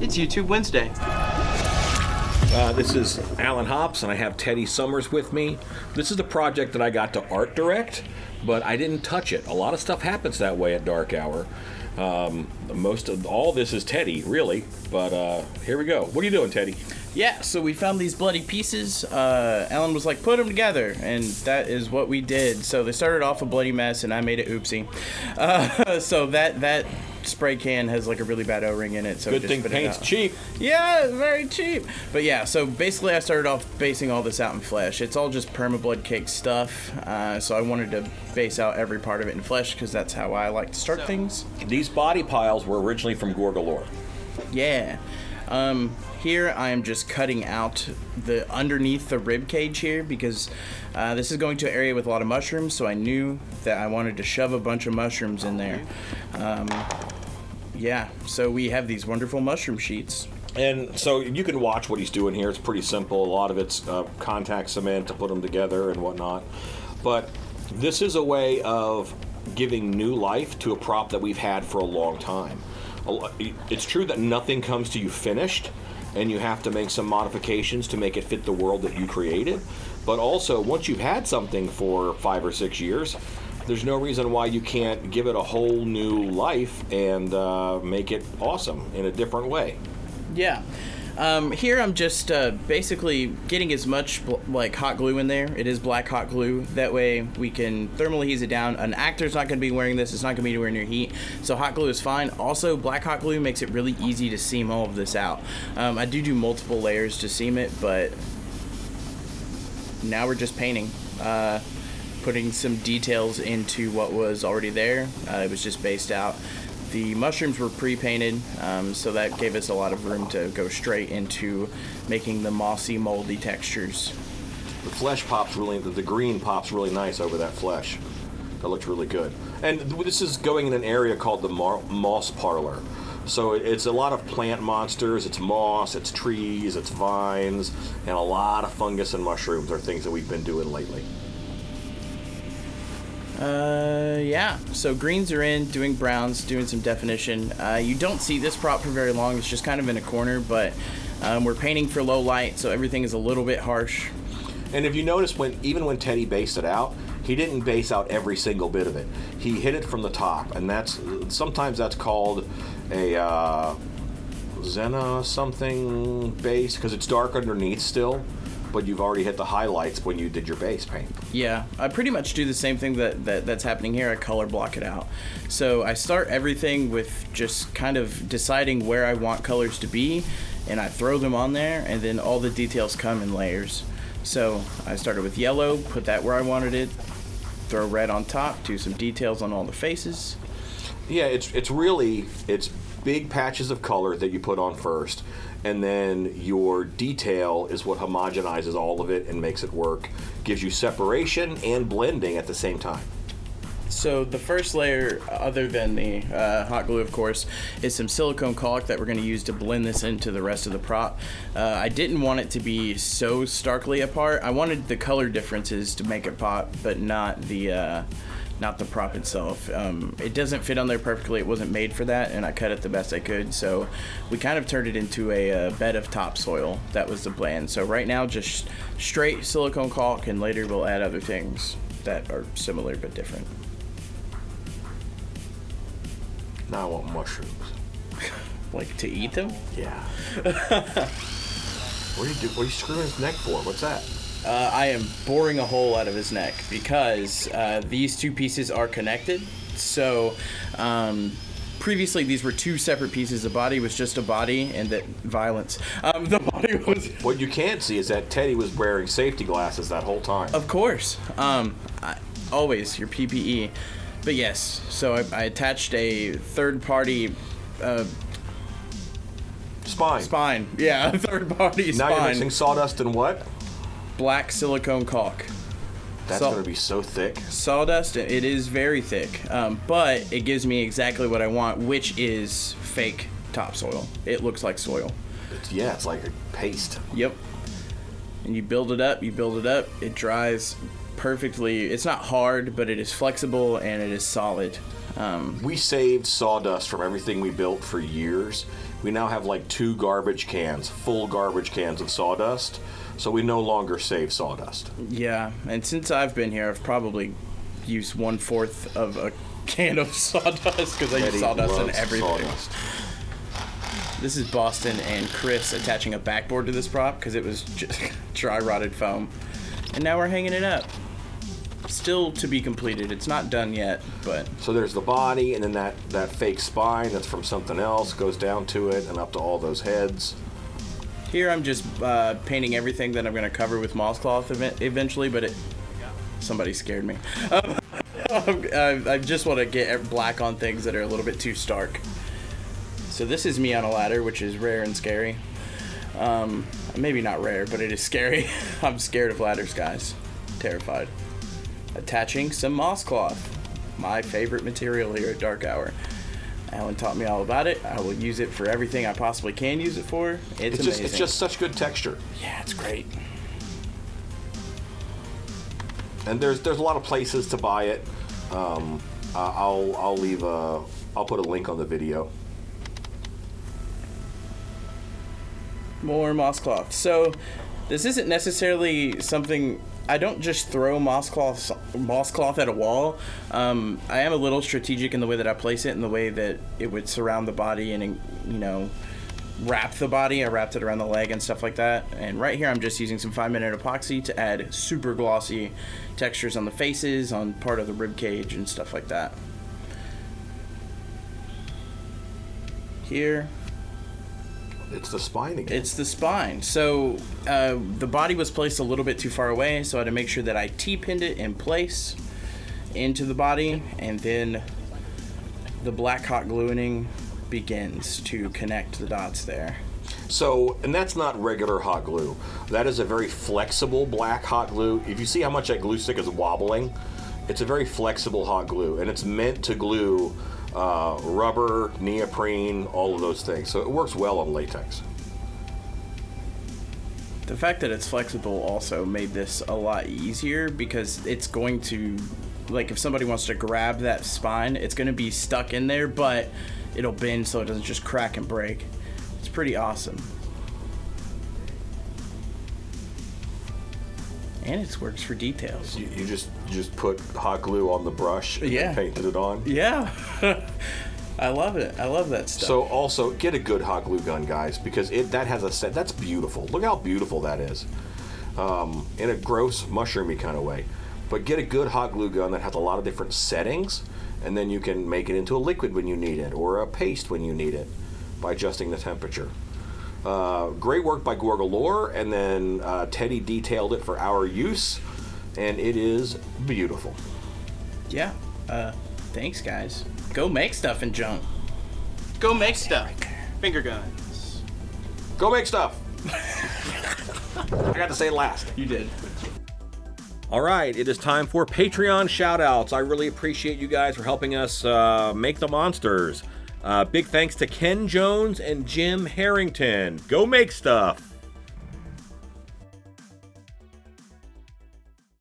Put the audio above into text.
It's YouTube Wednesday. This is Alan Hops, and I have Teddy Summers with me. This is the project that I got to art direct, but I didn't touch it. A lot of stuff happens that way at Dark Hour. Most of all this is Teddy, really, but here we go. What are you doing, Teddy? Yeah, so we found these bloody pieces. Alan was like, put them together, and that is what we did. So they started off a bloody mess, and I made it oopsie. So that spray can has like a really bad O-ring in it. So Good thing paint's cheap. Yeah, very cheap. But yeah, so basically I started off basing all this out in flesh. It's all just perma-blood cake stuff. So I wanted to base out every part of it in flesh because that's how I like to start things. These body piles were originally from Gorgalore. Yeah. Here I am just cutting out the underneath the rib cage here because this is going to an area with a lot of mushrooms, so I knew that I wanted to shove a bunch of mushrooms in there. Yeah, so we have these wonderful mushroom sheets. And so you can watch what he's doing here. It's pretty simple. A lot of it's contact cement to put them together and whatnot. But this is a way of giving new life to a prop that we've had for a long time. It's true that nothing comes to you finished, and you have to make some modifications to make it fit the world that you created. But also, once you've had something for 5 or 6 years, there's no reason why you can't give it a whole new life and make it awesome in a different way. Yeah. Here I'm just basically getting as much like hot glue in there. It is black hot glue. That way we can thermally ease it down. An actor's not going to be wearing this. It's not going to be anywhere near heat. So hot glue is fine. Also, black hot glue makes it really easy to seam all of this out. I do multiple layers to seam it, but now we're just painting. Putting some details into what was already there. It was just based out. The mushrooms were pre-painted, so that gave us a lot of room to go straight into making the mossy, moldy textures. The flesh pops really, the green pops really nice over that flesh. That looks really good. And this is going in an area called the moss parlor. So it's a lot of plant monsters, it's moss, it's trees, it's vines, and a lot of fungus and mushrooms are things that we've been doing lately. Yeah, so greens are in, doing browns, doing some definition. You don't see this prop for very long, it's just kind of in a corner, but we're painting for low light, so everything is a little bit harsh. And if you notice, even when Teddy based it out, he didn't base out every single bit of it. He hit it from the top, and sometimes that's called a Zena something base, because it's dark underneath still. But you've already hit the highlights when you did your base paint. Yeah, I pretty much do the same thing that's happening here. I color block it out. So I start everything with just kind of deciding where I want colors to be, and I throw them on there, and then all the details come in layers. So I started with yellow, put that where I wanted it, throw red on top, do some details on all the faces. Yeah, it's big patches of color that you put on first, and then your detail is what homogenizes all of it and makes it work. Gives you separation and blending at the same time. So the first layer, other than the hot glue, of course, is some silicone caulk that we're going to use to blend this into the rest of the prop. I didn't want it to be so starkly apart. I wanted the color differences to make it pop, but not the prop itself. It doesn't fit on there perfectly. It wasn't made for that, and I cut it the best I could. So we kind of turned it into a bed of topsoil. That was the plan. So right now, just straight silicone caulk, and later we'll add other things that are similar but different. Now I want mushrooms. Like to eat them? Yeah. What are you screwing his neck for? What's that? I am boring a hole out of his neck because these two pieces are connected. So previously these were two separate pieces. The body was just a body, and that violence. The body was. What you can't see is that Teddy was wearing safety glasses that whole time. Of course. Always your PPE. But yes, so I attached a third-party spine. Yeah, a third-party spine. Now you're mixing sawdust and what? Black silicone caulk. That's going to be so thick. Sawdust, it is very thick, but it gives me exactly what I want, which is fake topsoil. It looks like soil. It's like a paste. Yep. And you build it up, it dries perfectly. It's not hard, but it is flexible and it is solid. We saved sawdust from everything we built for years, we now have like 2 garbage cans, full garbage cans of sawdust. So we no longer save sawdust. Yeah, and since I've been here, I've probably used 1/4 of a can of sawdust because I use sawdust in everything. Sawdust. This is Boston and Chris attaching a backboard to this prop because it was just dry rotted foam. And now we're hanging it up. Still to be completed. It's not done yet, but... So there's the body, and then that fake spine that's from something else goes down to it and up to all those heads. Here I'm just painting everything that I'm going to cover with moss cloth eventually, but somebody scared me. I just want to get black on things that are a little bit too stark. So this is me on a ladder, which is rare and scary. Maybe not rare, but it is scary. I'm scared of ladders, guys. Terrified. Attaching some moss cloth, my favorite material here at Dark Hour. Alan taught me all about it. I will use it for everything I possibly can use it for. It's amazing. It's just such good texture. Yeah, it's great. And there's a lot of places to buy it. I'll put a link on the video. More moss cloth. So this isn't necessarily something. I don't just throw moss cloth at a wall. I am a little strategic in the way that I place it, in the way that it would surround the body and, wrap the body. I wrapped it around the leg and stuff like that. And right here I'm just using some 5-minute epoxy to add super glossy textures on the faces, on part of the rib cage and stuff like that. Here. It's the spine again. It's the spine. So the body was placed a little bit too far away, so I had to make sure that I T-pinned it in place into the body, and then the black hot gluing begins to connect the dots there. So, and that's not regular hot glue. That is a very flexible black hot glue. If you see how much that glue stick is wobbling, it's a very flexible hot glue, and it's meant to glue rubber, neoprene, all of those things. So it works well on latex. The fact that it's flexible also made this a lot easier, because it's going to, like, if somebody wants to grab that spine, it's going to be stuck in there, but it'll bend so it doesn't just crack and break. It's pretty awesome. And it works for details. You just put hot glue on the brush and then painted it on? Yeah. I love it. I love that stuff. So also, get a good hot glue gun, guys, because that has a set. That's beautiful. Look how beautiful that is. In a gross, mushroomy kind of way. But get a good hot glue gun that has a lot of different settings, and then you can make it into a liquid when you need it, or a paste when you need it, by adjusting the temperature. Great work by Gorgalore, and then Teddy detailed it for our use, and it is beautiful. Yeah. Thanks, guys. Go make stuff and junk. Go make stuff. Finger guns. Go make stuff. I got to say it last. You did. All right, it is time for Patreon shout-outs. I really appreciate you guys for helping us make the monsters. Big thanks to Ken Jones and Jim Harrington. Go make stuff.